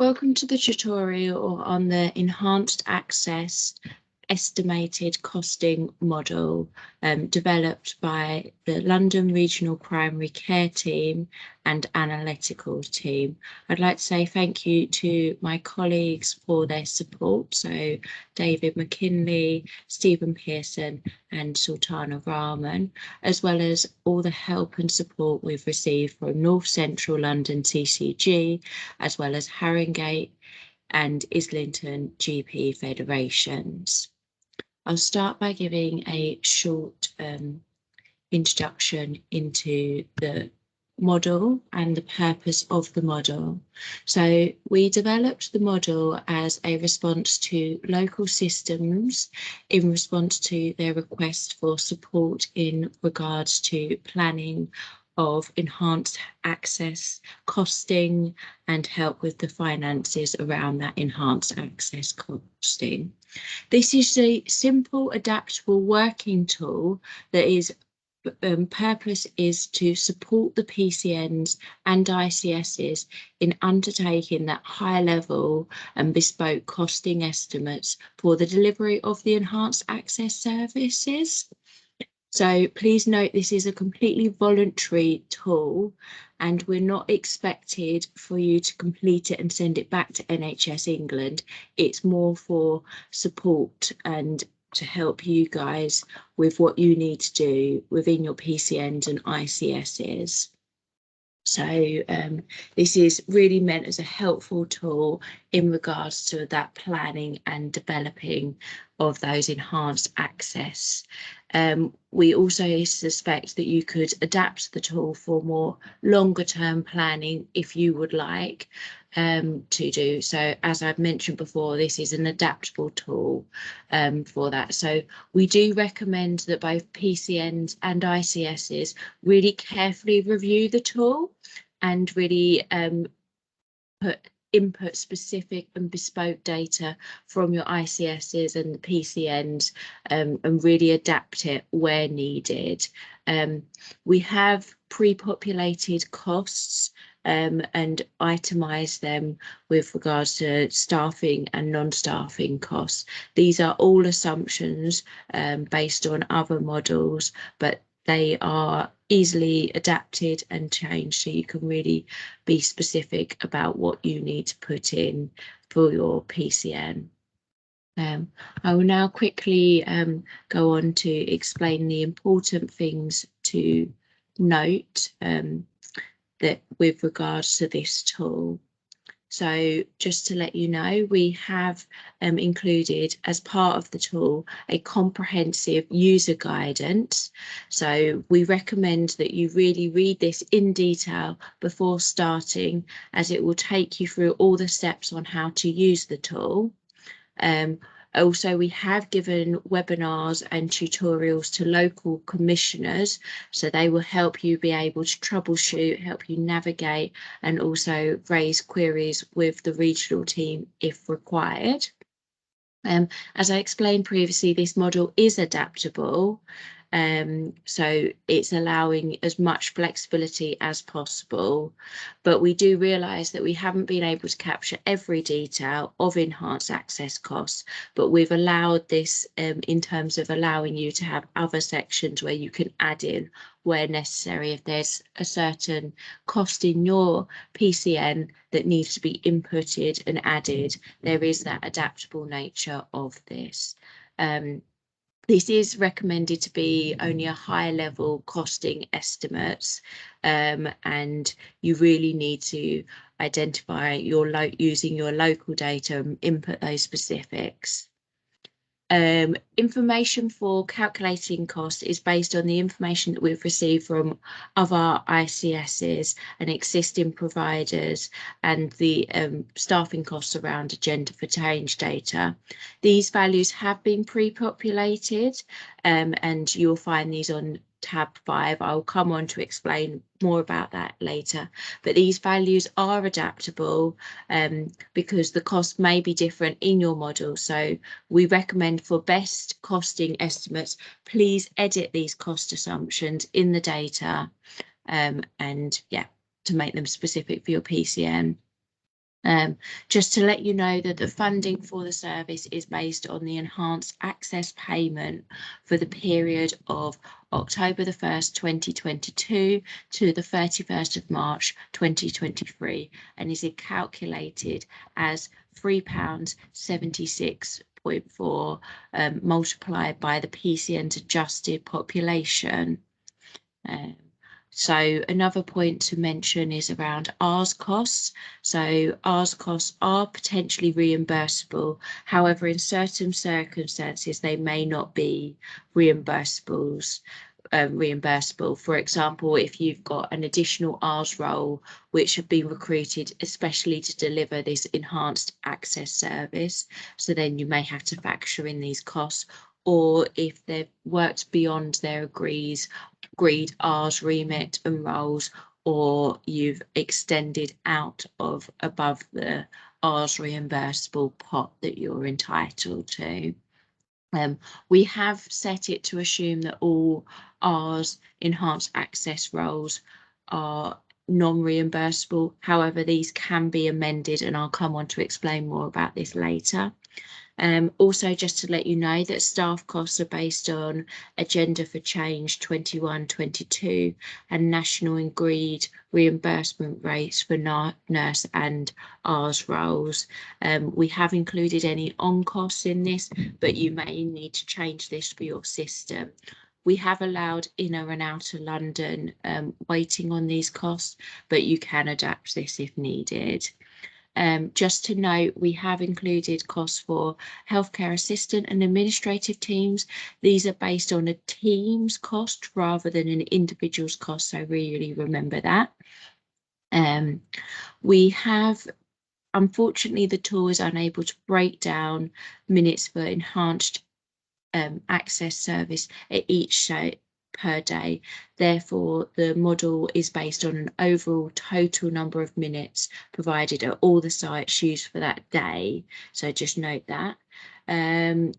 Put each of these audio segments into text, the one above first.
Welcome to the tutorial on the Enhanced Access Estimated Costing Model developed by the London Regional Primary Care Team and Analytical Team. I'd like to say thank you to my colleagues for their support. So David McKinley, Stephen Pearson and Sultana Rahman, as well as all the help and support we've received from North Central London TCG, as well as Haringey and Islington GP federations. I'll start by giving a short introduction into the model and the purpose of the model. So we developed the model as a response to local systems in response to their request for support in regards to planning of enhanced access, costing, and help with the finances around that enhanced access costing. This is a simple, adaptable working tool that is purpose is to support the PCNs and ICSs in undertaking that high level and bespoke costing estimates for the delivery of the enhanced access services. So please note this is a completely voluntary tool and we're not expected for you to complete it and send it back to NHS England. It's more for support and to help you guys with what you need to do within your PCNs and ICSs. So this is really meant as a helpful tool in regards to that planning and developing of those enhanced access. We also suspect that you could adapt the tool for more longer term planning if you would like to do so. As I've mentioned before, this is an adaptable tool for that. So we do recommend that both PCNs and ICSs really carefully review the tool and really input specific and bespoke data from your ICSs and the PCNs and really adapt it where needed. We have pre-populated costs and itemize them with regards to staffing and non-staffing costs. These are all assumptions based on other models, but they are easily adapted and changed, so you can really be specific about what you need to put in for your PCN. I will now quickly go on to explain the important things to note that with regards to this tool. So just to let you know, we have included as part of the tool a comprehensive user guidance. So we recommend that you really read this in detail before starting, as it will take you through all the steps on how to use the tool. Also, we have given webinars and tutorials to local commissioners, so they will help you be able to troubleshoot, help you navigate, and also raise queries with the regional team if required. As I explained previously, this model is adaptable. So it's allowing as much flexibility as possible, but we do realise that we haven't been able to capture every detail of enhanced access costs, but we've allowed this in terms of allowing you to have other sections where you can add in where necessary. If there's a certain cost in your PCN that needs to be inputted and added, there is that adaptable nature of this. This is recommended to be only a high level costing estimates, and you really need to identify using your local data and input those specifics. Information for calculating cost is based on the information that we've received from other ICSs and existing providers and the staffing costs around Agenda for Change data. These values have been pre-populated and you'll find these on tab 5. I'll come on to explain more about that later, but these values are adaptable because the cost may be different in your model. So we recommend for best costing estimates, please edit these cost assumptions in the data and yeah, to make them specific for your PCN. Just to let you know that the funding for the service is based on the enhanced access payment for the period of October the 1st, 2022 to the 31st of March 2023 and is calculated as £3.76.4 multiplied by the PCNs adjusted population. So another point to mention is around Rs costs. So Rs costs are potentially reimbursable. However, in certain circumstances, they may not be reimbursable. For example, if you've got an additional Rs role which have been recruited especially to deliver this enhanced access service, so then you may have to factor in these costs, or if they've worked beyond their agreed Rs remit and roles, or you've extended out of above the Rs reimbursable pot that you're entitled to. We have set it to assume that all Rs enhanced access roles are non-reimbursable. However, these can be amended, and I'll come on to explain more about this later. Also, just to let you know that staff costs are based on Agenda for Change 21-22 and national agreed reimbursement rates for nurse and Rs roles. We have included any on costs in this, but you may need to change this for your system. We have allowed inner and outer London waiting on these costs, but you can adapt this if needed. Just to note, we have included costs for healthcare assistant and administrative teams. These are based on a team's cost rather than an individual's cost, so really remember that. We have, unfortunately, the tool is unable to break down minutes for enhanced access service at each site per day. Therefore, the model is based on an overall total number of minutes provided at all the sites used for that day. So just note that. And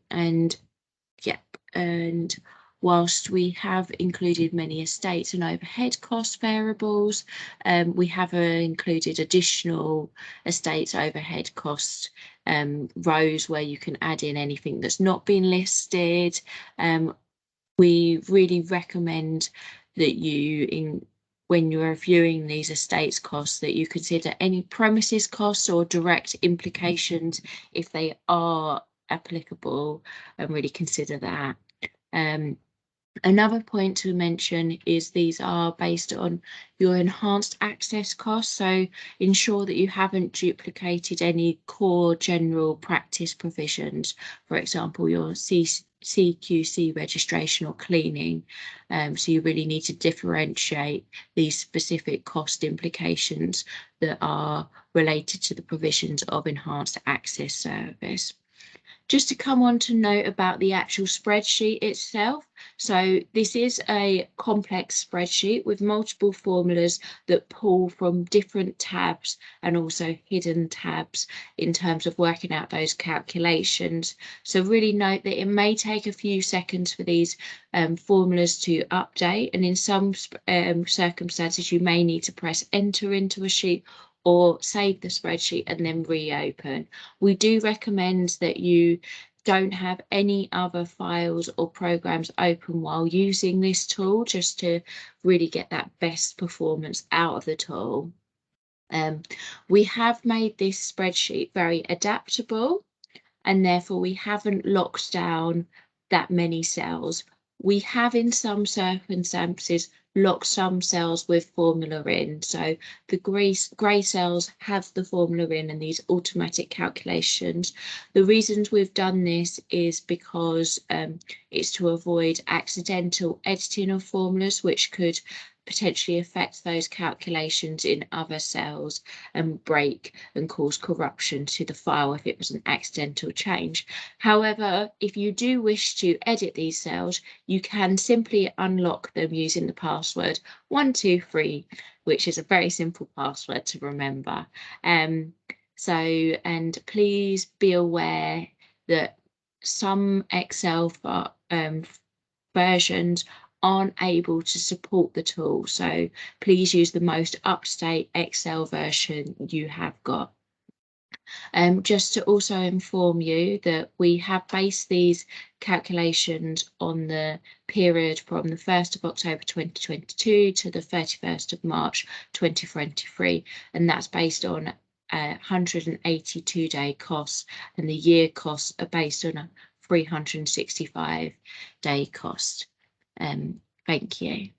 whilst we have included many estates and overhead cost variables, we have included additional estates overhead cost rows where you can add in anything that's not been listed. We really recommend that when you're reviewing these estates costs, that you consider any premises costs or direct implications if they are applicable, and really consider that. Another point to mention is these are based on your enhanced access costs, so ensure that you haven't duplicated any core general practice provisions, for example, your CQC registration or cleaning. So you really need to differentiate these specific cost implications that are related to the provisions of enhanced access service. Just to come on to note about the actual spreadsheet itself. So this is a complex spreadsheet with multiple formulas that pull from different tabs and also hidden tabs in terms of working out those calculations. So really note that it may take a few seconds for these formulas to update, and in some circumstances you may need to press enter into a sheet or save the spreadsheet and then reopen. We do recommend that you don't have any other files or programs open while using this tool, just to really get that best performance out of the tool. We have made this spreadsheet very adaptable, and therefore we haven't locked down that many cells. We have in some circumstances locked some cells with formula in. So the grey cells have the formula in and these automatic calculations. The reasons we've done this is because it's to avoid accidental editing of formulas, which could potentially affect those calculations in other cells and break and cause corruption to the file if it was an accidental change. However, if you do wish to edit these cells, you can simply unlock them using the password 123, which is a very simple password to remember. And please be aware that some Excel versions aren't able to support the tool, so please use the most up-to-date Excel version you have got. Just to also inform you that we have based these calculations on the period from the 1st of October 2022 to the 31st of March 2023, and that's based on 182-day costs, and the year costs are based on a 365-day cost. Thank you.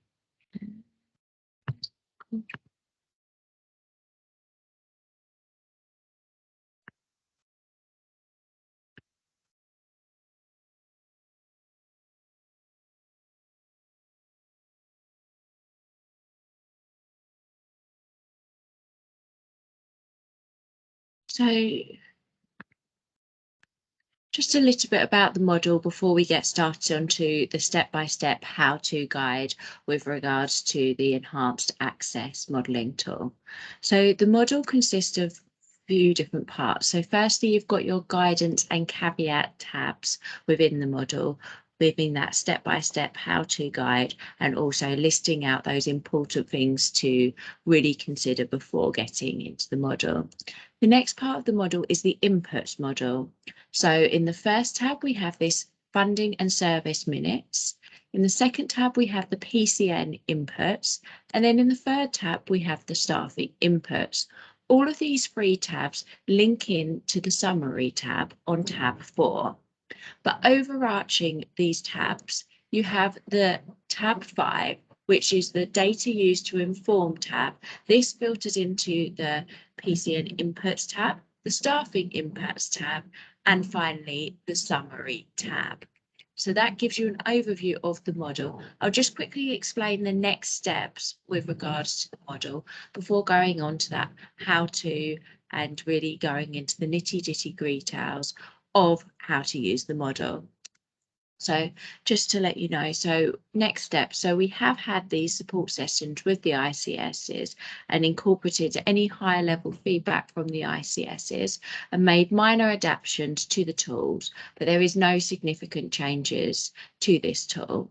So just a little bit about the model before we get started onto the step-by-step how-to guide with regards to the enhanced access modelling tool. So the model consists of a few different parts. So firstly, you've got your guidance and caveat tabs within the model, within that step-by-step how-to guide, and also listing out those important things to really consider before getting into the model. The next part of the model is the inputs model. So in the first tab, we have this funding and service minutes. In the second tab, we have the PCN inputs. And then in the third tab, we have the staffing inputs. All of these three tabs link in to the summary tab on tab 4. But overarching these tabs, you have the tab 5, which is the data used to inform tab. This filters into the PCN inputs tab, the staffing inputs tab, and finally the summary tab. So that gives you an overview of the model. I'll just quickly explain the next steps with regards to the model before going on to that how to and really going into the nitty-gritty details of how to use the model. So just to let you know, so next step, so we have had these support sessions with the ICSs and incorporated any higher level feedback from the ICSs and made minor adaptations to the tools, but there is no significant changes to this tool.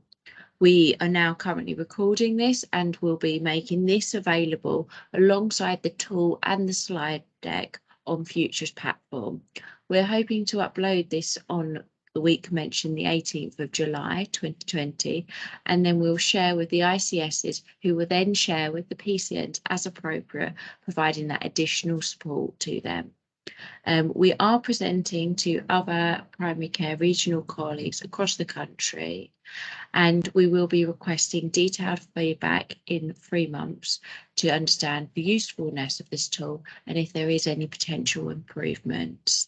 We are now currently recording this and will be making this available alongside the tool and the slide deck on Futures platform. We're hoping to upload this on the week mentioned the 18th of July 2020, and then we'll share with the ICSs, who will then share with the PCNs as appropriate, providing that additional support to them. We are presenting to other primary care regional colleagues across the country, and we will be requesting detailed feedback in 3 months to understand the usefulness of this tool and if there is any potential improvements.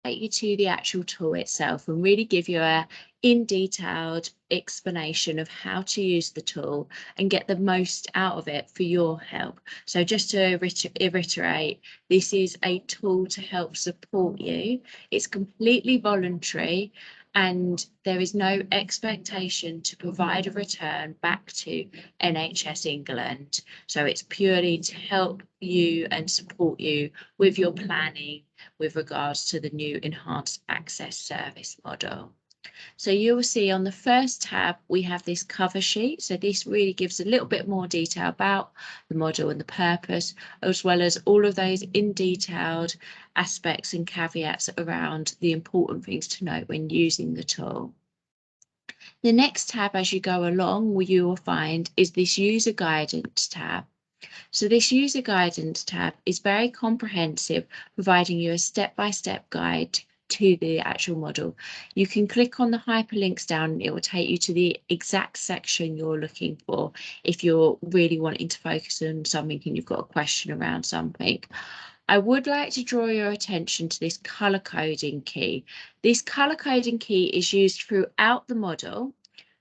Take you to the actual tool itself and really give you a detailed explanation of how to use the tool and get the most out of it for your help. So just to reiterate, this is a tool to help support you. It's completely voluntary and there is no expectation to provide a return back to NHS England. So it's purely to help you and support you with your planning with regards to the new enhanced access service model. So you will see on the first tab, we have this cover sheet. So this really gives a little bit more detail about the model and the purpose, as well as all of those in detailed aspects and caveats around the important things to note when using the tool. The next tab as you go along, you will find is this user guidance tab. So this user guidance tab is very comprehensive, providing you a step-by-step guide to the actual model. You can click on the hyperlinks down and it will take you to the exact section you're looking for if you're really wanting to focus on something and you've got a question around something. I would like to draw your attention to this color coding key. This color coding key is used throughout the model,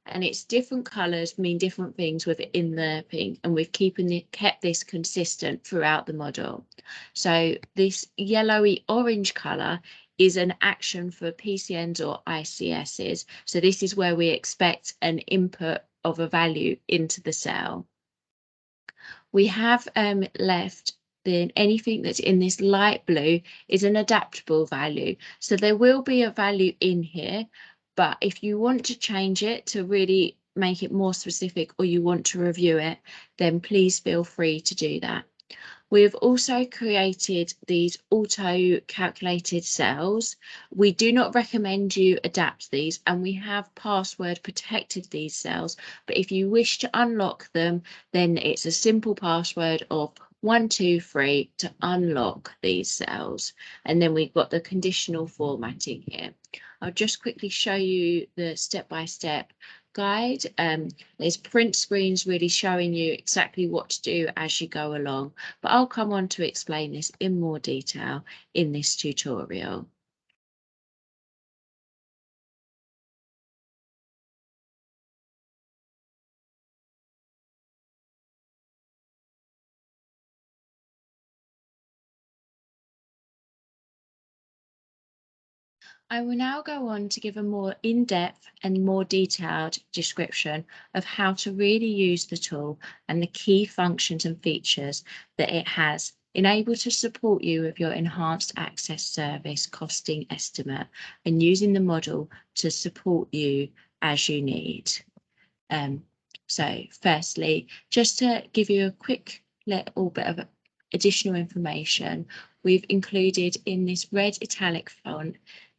and its different colours mean different things within the thing, and we've kept this consistent throughout the model. So this yellowy orange colour is an action for PCNs or ICSs. So this is where we expect an input of a value into the cell. We have left then anything that's in this light blue is an adaptable value. So there will be a value in here, but if you want to change it to really make it more specific or you want to review it, then please feel free to do that. We have also created these auto-calculated cells. We do not recommend you adapt these, and we have password protected these cells. But if you wish to unlock them, then it's a simple password of 123 to unlock these cells. And then we've got the conditional formatting here. I'll just quickly show you the step-by-step guide. There's print screens really showing you exactly what to do as you go along, but I'll come on to explain this in more detail in this tutorial. I will now go on to give a more in-depth and more detailed description of how to really use the tool and the key functions and features that it has, enabled to support you with your enhanced access service costing estimate and using the model to support you as you need. So firstly, just to give you a quick little bit of additional information, we've included in this red italic font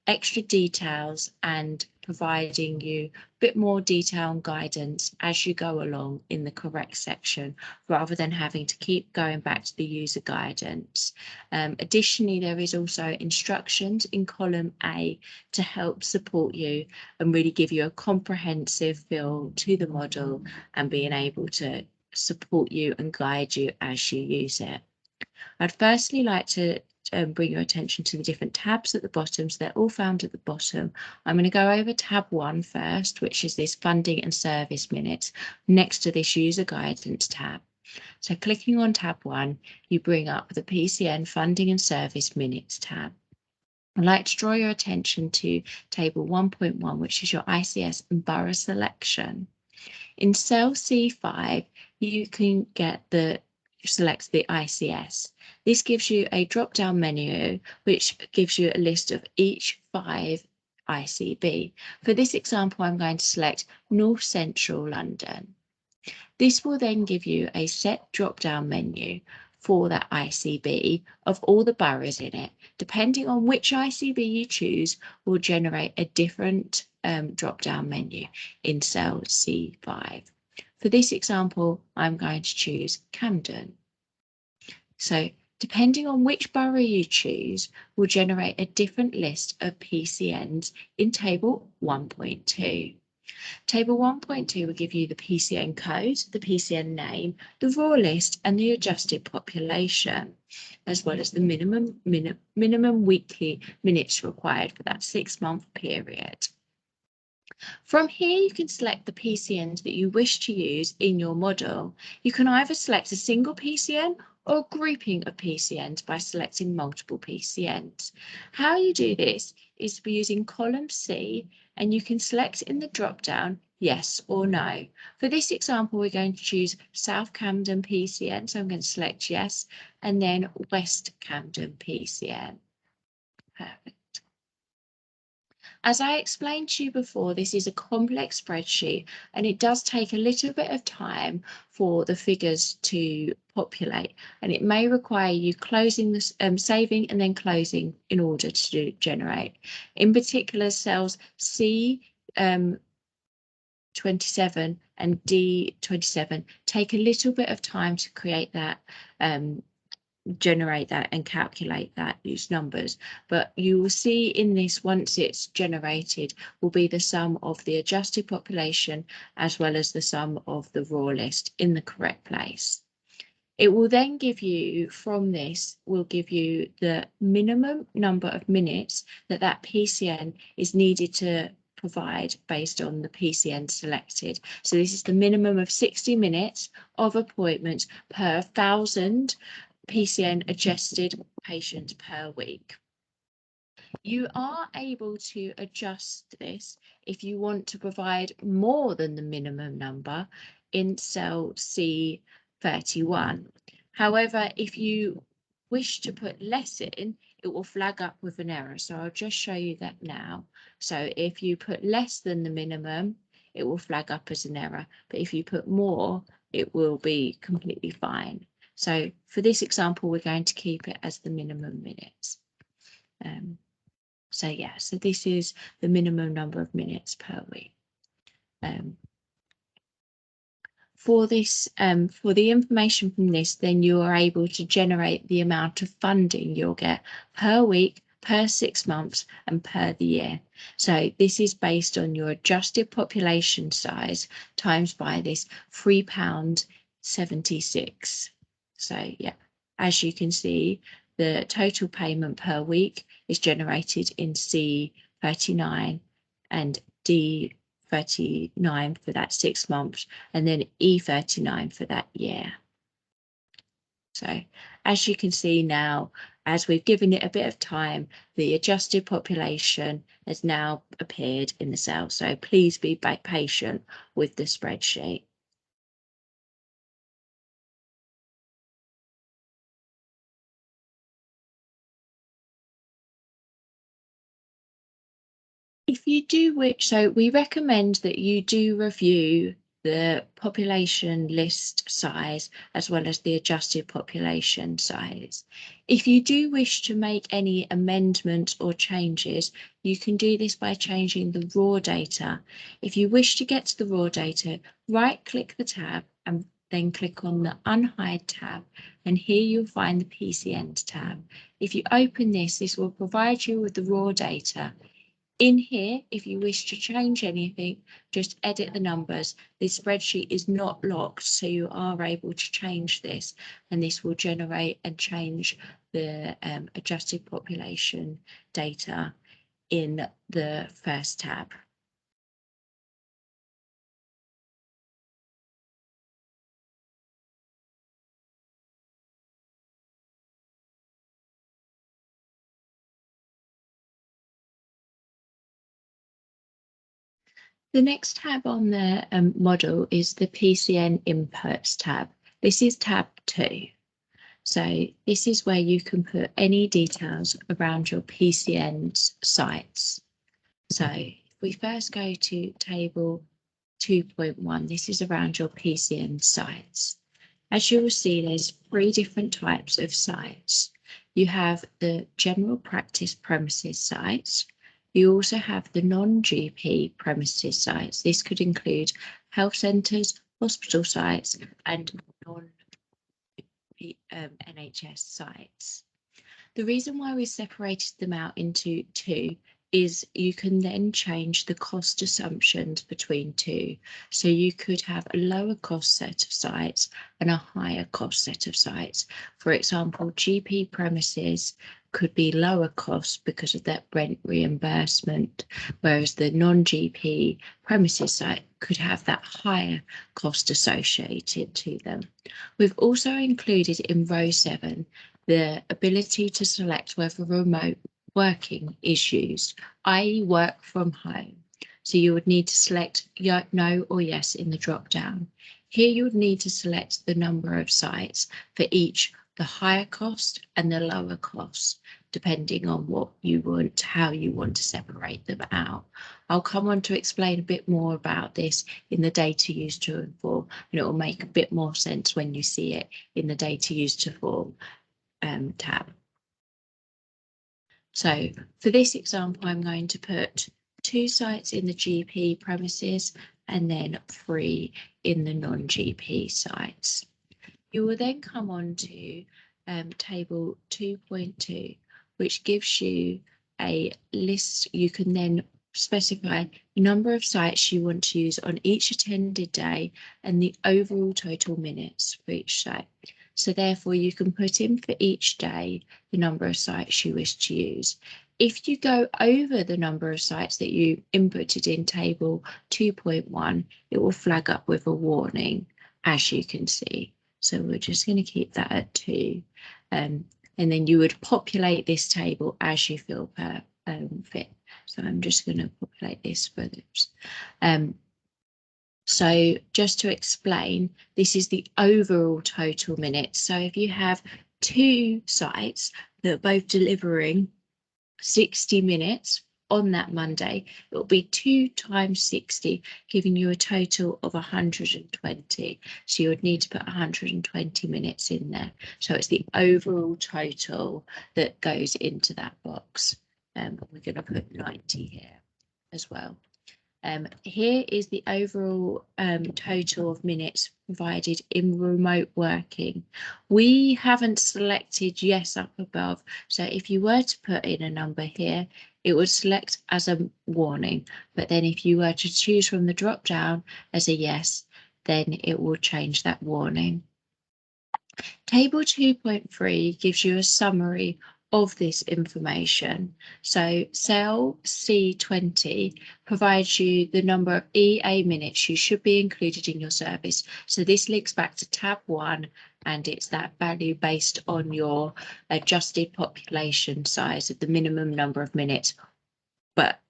extra details and providing you a bit more detail and guidance as you go along in the correct section, rather than having to keep going back to the user guidance. Additionally, there is also instructions in column A to help support you and really give you a comprehensive feel to the model and being able to support you and guide you as you use it. I'd firstly like to bring your attention to the different tabs at the bottom. So they're all found at the bottom. I'm going to go over tab 1 first, which is this funding and service minutes next to this user guidance tab. So clicking on tab 1, you bring up the PCN funding and service minutes tab. I'd like to draw your attention to table 1.1, which is your ICS and borough selection. In cell C5, you can select the ICS. This gives you a drop-down menu, which gives you a list of each 5 ICB. For this example, I'm going to select North Central London. This will then give you a set drop-down menu for that ICB of all the boroughs in it. Depending on which ICB you choose, will generate a different drop-down menu in cell C5. For this example, I'm going to choose Camden. So depending on which borough you choose, will generate a different list of PCNs in table 1.2. Table 1.2 will give you the PCN code, the PCN name, the raw list, and the adjusted population, as well as the minimum weekly minutes required for that 6-month period. From here, you can select the PCNs that you wish to use in your model. You can either select a single PCN or a grouping of PCNs by selecting multiple PCNs. How you do this is by using column C, and you can select in the drop-down yes or no. For this example, we're going to choose South Camden PCN, so I'm going to select yes, and then West Camden PCN. Perfect. As I explained to you before, this is a complex spreadsheet, and it does take a little bit of time for the figures to populate, and it may require you closing this, saving and then closing in order to generate. In particular, cells C 27 and D27 take a little bit of time to create that, generate that and calculate that, these numbers, but you will see in this, once it's generated, will be the sum of the adjusted population as well as the sum of the raw list in the correct place. It will then give you, from this, will give you the minimum number of minutes that that PCN is needed to provide based on the PCN selected. So this is the minimum of 60 minutes of appointments per 1,000 PCN adjusted patients per week. You are able to adjust this if you want to provide more than the minimum number in cell C31. However, if you wish to put less in, it will flag up with an error. So I'll just show you that now. So if you put less than the minimum, it will flag up as an error. But if you put more, it will be completely fine. So for this example, we're going to keep it as the minimum minutes. So yeah, so this is the minimum number of minutes per week. For this, for the information from this, then you are able to generate the amount of funding you'll get per week, per 6 months, and per the year. So this is based on your adjusted population size times by this £3.76. So yeah, as you can see, the total payment per week is generated in C39 and D39 for that 6 months, and then E39 for that year. So as you can see now, as we've given it a bit of time, the adjusted population has now appeared in the cell. So please be patient with the spreadsheet. If you do wish, so we recommend that you do review the population list size as well as the adjusted population size. If you do wish to make any amendments or changes, you can do this by changing the raw data. If you wish to get to the raw data, right-click the tab and then click on the Unhide tab, and here you'll find the PCNs tab. If you open this, this will provide you with the raw data. In here, if you wish to change anything, just edit the numbers. This spreadsheet is not locked, so you are able to change this, and this will generate and change the adjusted population data in the first tab. The next tab on the model is the PCN inputs tab. This is tab 2. So this is where you can put any details around your PCNs sites. So if we first go to table 2.1, this is around your PCN sites. As you will see, there's 3 different types of sites. You have the general practice premises sites. You also have the non-GP premises sites. This could include health centres, hospital sites, and non-NHS sites. The reason why we separated them out into 2 is you can then change the cost assumptions between 2. So you could have a lower cost set of sites and a higher cost set of sites. For example, GP premises could be lower cost because of that rent reimbursement, whereas the non-GP premises site could have that higher cost associated to them. We've also included in row 7 the ability to select whether remote working is used, i.e. work from home. So you would need to select no or yes in the drop down. Here you would need to select the number of sites for each, the higher cost and the lower cost, depending on what you want, how you want to separate them out. I'll come on to explain a bit more about this in the data used to inform, and it will make a bit more sense when you see it in the data used to form tab. So for this example, I'm going to put 2 sites in the GP premises and then 3 in the non-GP sites. You will then come on to table 2.2, which gives you a list. You can then specify the number of sites you want to use on each attended day and the overall total minutes for each site. So therefore you can put in for each day the number of sites you wish to use. If you go over the number of sites that you inputted in table 2.1, it will flag up with a warning, as you can see. So we're just going to keep that at 2. And then you would populate this table as you feel fit. So I'm just going to populate this for this. So just to explain, this is the overall total minutes. So if you have 2 sites that are both delivering 60 minutes on that Monday, it will be 2 times 60, giving you a total of 120. So you would need to put 120 minutes in there. So it's the overall total that goes into that box. We're going to put 90 here as well. Here is the overall total of minutes provided in remote working. We haven't selected yes up above, so if you were to put in a number here, it would select as a warning, but then if you were to choose from the drop down as a yes, then it will change that warning. Table 2.3 gives you a summary of this information. So cell C20 provides you the number of EA minutes you should be included in your service. So this links back to tab 1, and it's that value based on your adjusted population size of the minimum number of minutes. But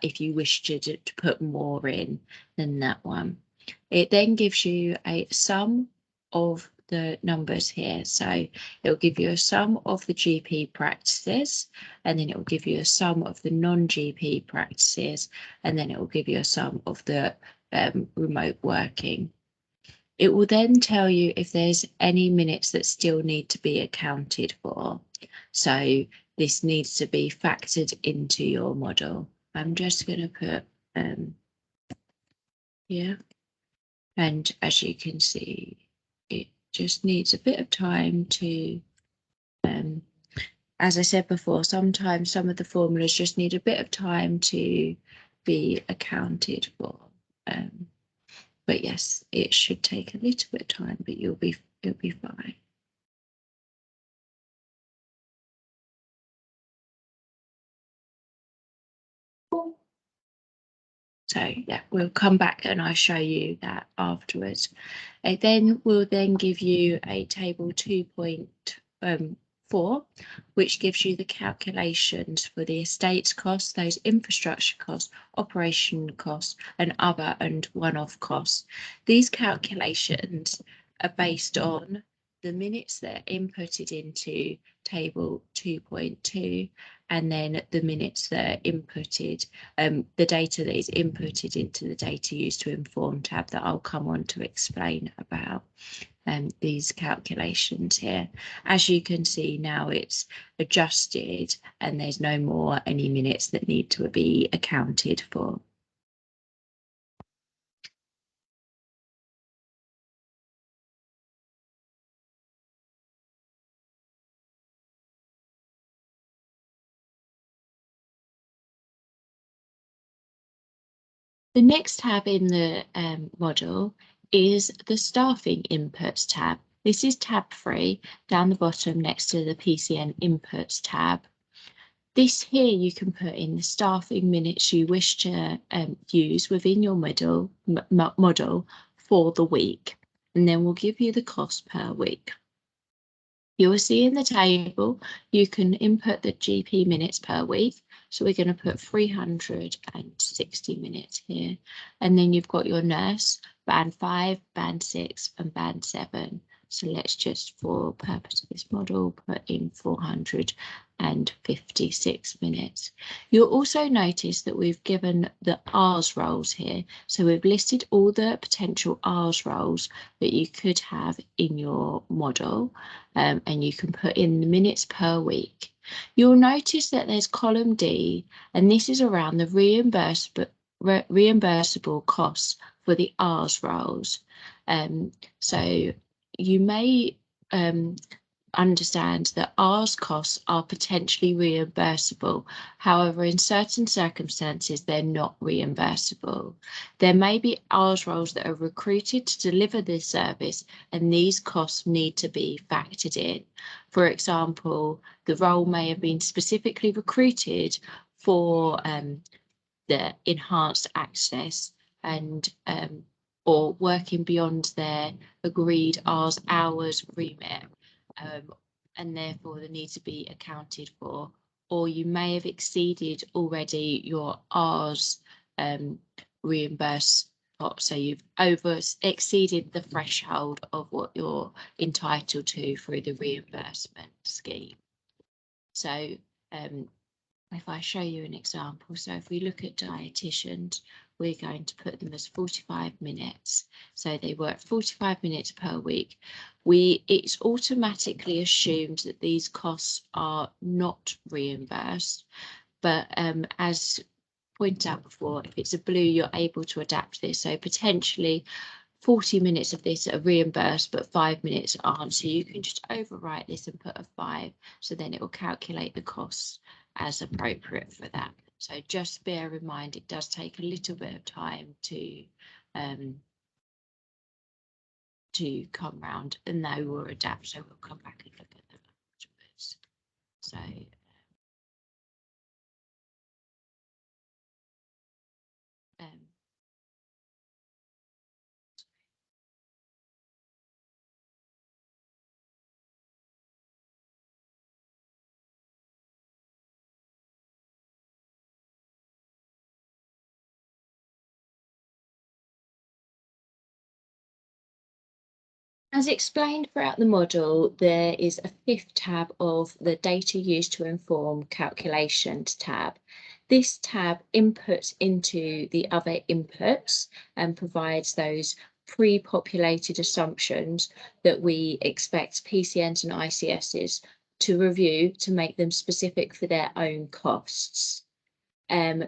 if you wish to put more in than that one, it then gives you a sum of the numbers here. So it'll give you a sum of the GP practices, and then it will give you a sum of the non-GP practices, and then it will give you a sum of the remote working. It will then tell you if there's any minutes that still need to be accounted for. So this needs to be factored into your model. I'm just going to put yeah, and as you can see, it just needs a bit of time to, as I said before, sometimes some of the formulas just need a bit of time to be accounted for. But yes, it should take a little bit of time, but it'll be fine. So yeah, we'll come back and I'll show you that afterwards. It then will then give you a table 2.4, which gives you the calculations for the estates costs, those infrastructure costs, operation costs, and other and one-off costs. These calculations are based on the minutes that are inputted into table 2.2, and then the minutes that are inputted, the data that is inputted into the data used to inform tab that I'll come on to explain about these calculations here. As you can see now, it's adjusted and there's no more any minutes that need to be accounted for. The next tab in the model is the staffing inputs tab. This is tab 3 down the bottom next to the PCN inputs tab. This here you can put in the staffing minutes you wish to use within your model for the week, and then we'll give you the cost per week. You will see in the table you can input the GP minutes per week. So we're going to put 360 minutes here, and then you've got your nurse, band 5, band 6, and band 7. So let's just, for purpose of this model, put in 456 minutes. You'll also notice that we've given the R's roles here. So we've listed all the potential R's roles that you could have in your model, and you can put in the minutes per week. You'll notice that there's column D, and this is around the reimbursable costs for the R's roles. So you may understand that R's costs are potentially reimbursable. However, in certain circumstances, they're not reimbursable. There may be R's roles that are recruited to deliver this service, and these costs need to be factored in. For example, the role may have been specifically recruited for the enhanced access and or working beyond their agreed hours remit, and therefore they need to be accounted for. Or you may have exceeded already your R's reimburse pot, so you've exceeded the threshold of what you're entitled to through the reimbursement scheme. So if I show you an example, so if we look at dietitians, we're going to put them as 45 minutes. So they work 45 minutes per week. It's automatically assumed that these costs are not reimbursed, but as pointed out before, if it's a blue, you're able to adapt this. So potentially 40 minutes of this are reimbursed, but 5 minutes aren't. So you can just overwrite this and put a 5. So then it will calculate the costs as appropriate for that. So just bear in mind, it does take a little bit of time to come round, and they will adapt. So we'll come back and look at them afterwards. So as explained throughout the model, there is a 5th tab of the data used to inform calculations tab. This tab inputs into the other inputs and provides those pre-populated assumptions that we expect PCNs and ICSs to review to make them specific for their own costs.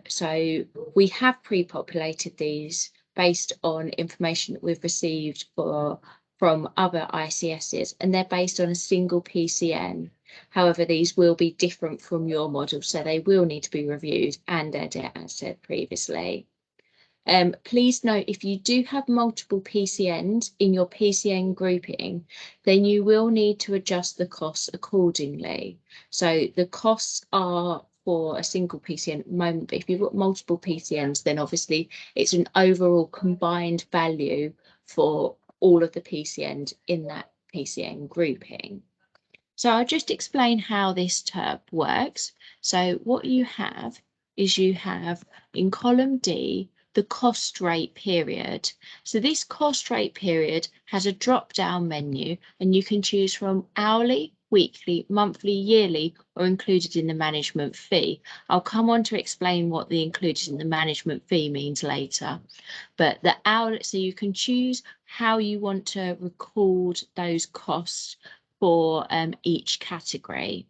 So we have pre-populated these based on information that we've received from other ICSs, and they're based on a single PCN. However, these will be different from your model, so they will need to be reviewed and edit, as said previously. Please note, if you do have multiple PCNs in your PCN grouping, then you will need to adjust the costs accordingly. So the costs are for a single PCN at the moment, but if you've got multiple PCNs, then obviously it's an overall combined value for all of the PCNs in that PCN grouping. So I'll just explain how this tab works. So what you have is you have in column D, the cost rate period. So this cost rate period has a drop down menu, and you can choose from hourly, weekly, monthly, yearly, or included in the management fee. I'll come on to explain what the included in the management fee means later. But the hourly, so you can choose how you want to record those costs for each category.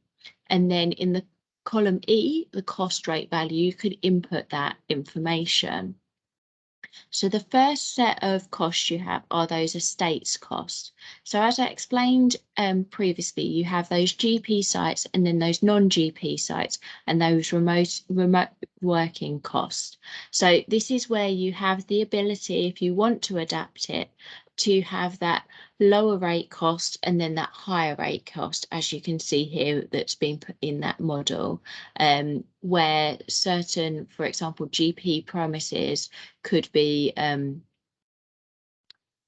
And then in the column E, the cost rate value, you could input that information. So the first set of costs you have are those estates costs. So as I explained previously, you have those GP sites and then those non-GP sites and those remote working costs. So this is where you have the ability, if you want to adapt it, to have that lower rate cost and then that higher rate cost, as you can see here, that's been put in that model, where certain, for example, GP premises could be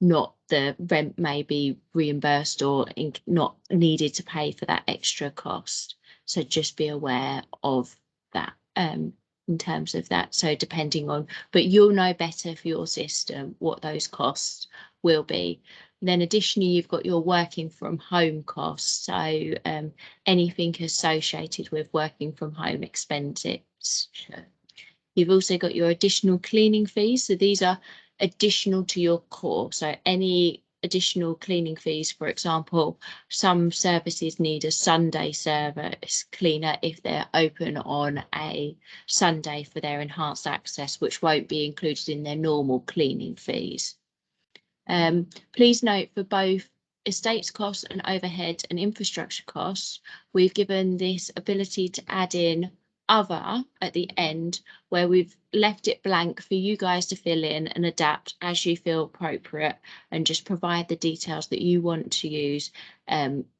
not, the rent may be reimbursed or not needed to pay for that extra cost. So just be aware of that in terms of that. So depending on, but you'll know better for your system what those costs will be. And then additionally, you've got your working from home costs. So anything associated with working from home expenses. You've also got your additional cleaning fees. So these are additional to your core. So any additional cleaning fees, for example, some services need a Sunday service cleaner if they're open on a Sunday for their enhanced access, which won't be included in their normal cleaning fees. Please note, for both estates costs and overhead and infrastructure costs, we've given this ability to add in other at the end, where we've left it blank for you guys to fill in and adapt as you feel appropriate, and just provide the details that you want to use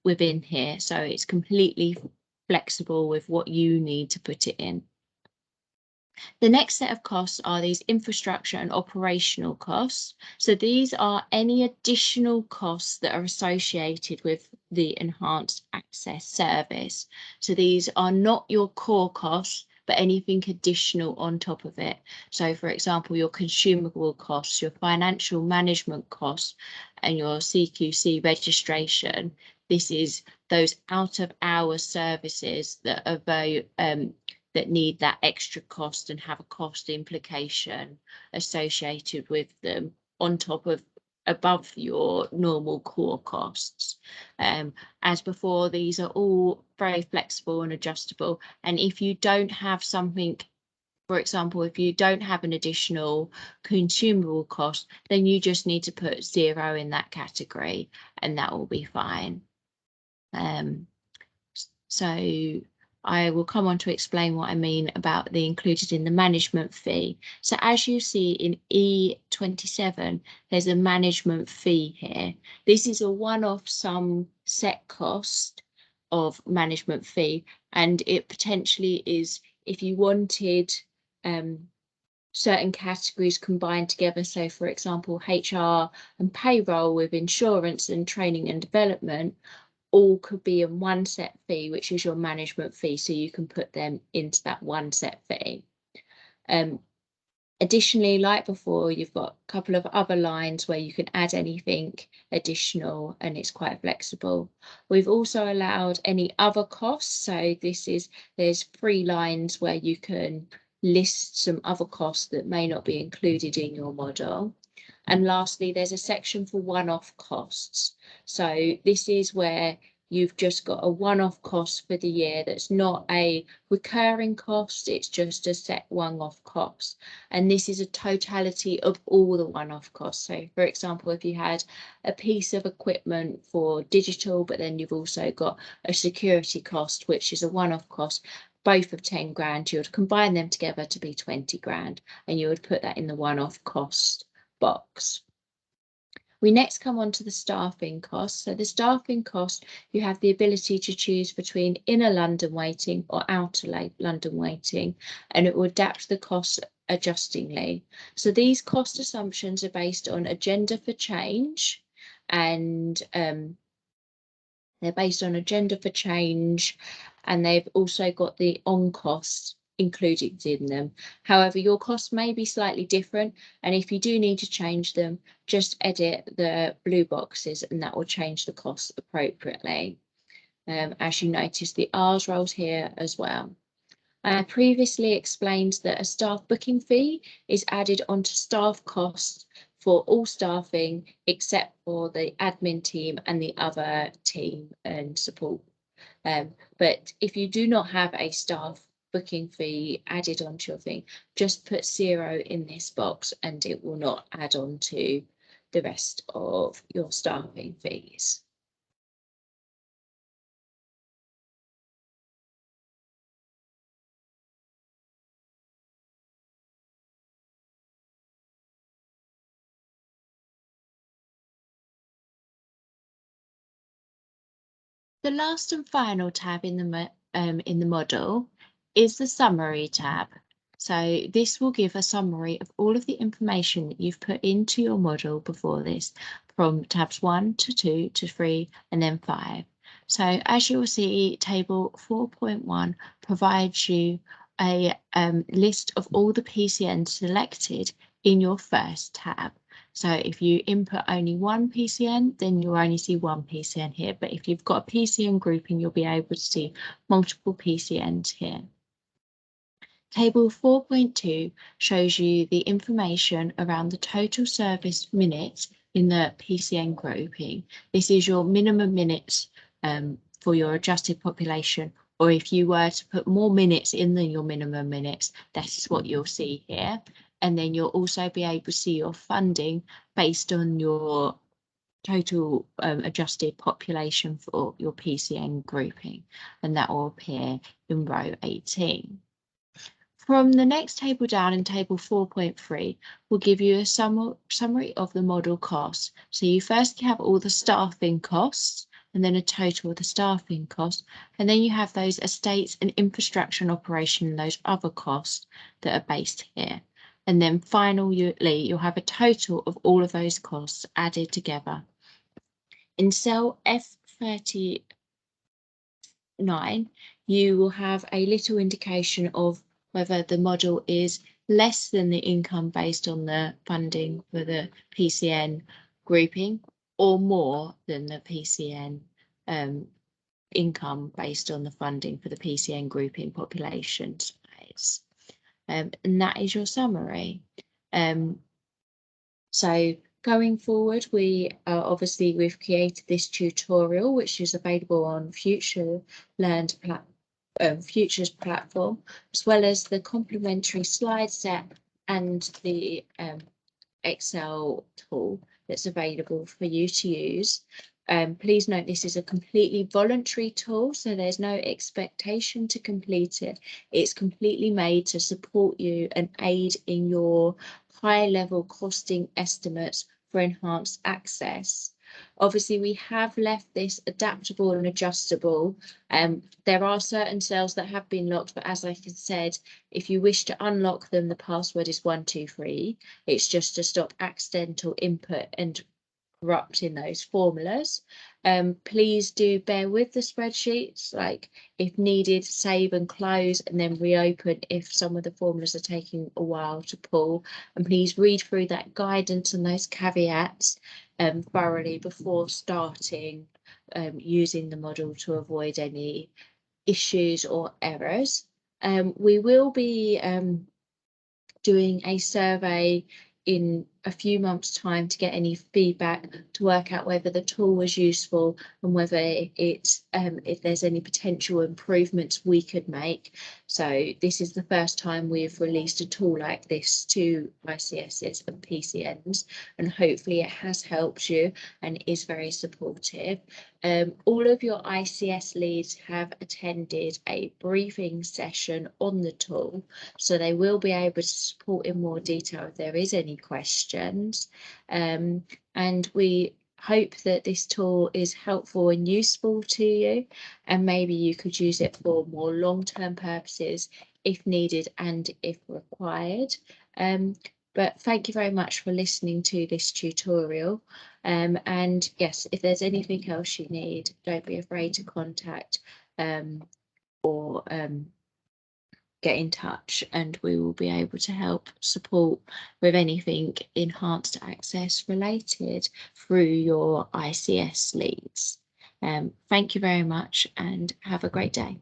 within here. So it's completely flexible with what you need to put it in. The next set of costs are these infrastructure and operational costs. So these are any additional costs that are associated with the enhanced access service. So these are not your core costs, but anything additional on top of it. So for example, your consumable costs, your financial management costs, and your CQC registration. This is those out of hours services that are very that need that extra cost and have a cost implication associated with them on top of above your normal core costs. As before, these are all very flexible and adjustable. And if you don't have something, for example, if you don't have an additional consumable cost, then you just need to put 0 in that category and that will be fine. So I will come on to explain what I mean about the included in the management fee. So as you see in E27, there's a management fee here. This is a one-off sum set cost of management fee, and it potentially is if you wanted certain categories combined together. So for example, HR and payroll with insurance and training and development, all could be in one set fee, which is your management fee. So you can put them into that one set fee. Additionally, like before, you've got a couple of other lines where you can add anything additional and it's quite flexible. We've also allowed any other costs. So there's 3 lines where you can list some other costs that may not be included in your model. And lastly, there's a section for one-off costs. So this is where you've just got a one-off cost for the year that's not a recurring cost, it's just a set one-off cost. And this is a totality of all the one-off costs. So for example, if you had a piece of equipment for digital, but then you've also got a security cost, which is a one-off cost, both of 10 grand, you would combine them together to be 20 grand, and you would put that in the one-off cost box. We next come on to the staffing costs. So the staffing cost, you have the ability to choose between inner London weighting or outer London weighting, and it will adapt the costs adjustingly. So these cost assumptions are based on agenda for change, and they're based on agenda for change, and they've also got the on costs included in them. However, your costs may be slightly different, and if you do need to change them, just edit the blue boxes and that will change the costs appropriately. As you notice, the R's roles here as well. I previously explained that a staff booking fee is added onto staff costs for all staffing except for the admin team and the other team and support. But if you do not have a staff booking fee added onto your thing, just put 0 in this box and it will not add on to the rest of your staffing fees. The last and final tab in the model is the summary tab. So this will give a summary of all of the information that you've put into your model before this, from tabs 1 to 2 to 3 and then 5. So as you will see, table 4.1 provides you a list of all the PCNs selected in your first tab. So if you input only one PCN, then you'll only see one PCN here. But if you've got a PCN grouping, you'll be able to see multiple PCNs here. Table 4.2 shows you the information around the total service minutes in the PCN grouping. This is your minimum minutes for your adjusted population, or if you were to put more minutes in than your minimum minutes, that is what you'll see here. And then you'll also be able to see your funding based on your total adjusted population for your PCN grouping, and that will appear in row 18. From the next table down in table 4.3, we'll give you a summary of the model costs. So you first have all the staffing costs, and then a total of the staffing costs, and then you have those estates and infrastructure and operation and those other costs that are based here. And then finally, you'll have a total of all of those costs added together. In cell F39, you will have a little indication of whether the model is less than the income based on the funding for the PCN grouping, or more than the PCN income based on the funding for the PCN grouping populations. is. And that is your summary. So going forward, we've created this tutorial, which is available on Futures platform, as well as the complementary slide set and the Excel tool that's available for you to use. Please note this is a completely voluntary tool, so there's no expectation to complete it. It's completely made to support you and aid in your high-level costing estimates for enhanced access. Obviously, we have left this adaptable and adjustable. There are certain cells that have been locked, but as I said, if you wish to unlock them, the password is 123. It's just to stop accidental input and corrupting those formulas. Please do bear with the spreadsheets, like if needed, save and close and then reopen if some of the formulas are taking a while to pull. And please read through that guidance and those caveats thoroughly before starting using the model to avoid any issues or errors. We will be doing a survey in a few months' time to get any feedback to work out whether the tool was useful and whether if there's any potential improvements we could make. So this is the first time we've released a tool like this to ICSs and PCNs, and hopefully it has helped you and is very supportive. All of your ICS leads have attended a briefing session on the tool, so they will be able to support in more detail if there is any questions. And we hope that this tool is helpful and useful to you, and maybe you could use it for more long-term purposes if needed and if required. But thank you very much for listening to this tutorial. And yes, if there's anything else you need, don't be afraid to contact or get in touch, and we will be able to help support with anything enhanced access related through your ICS leads. Thank you very much and have a great day.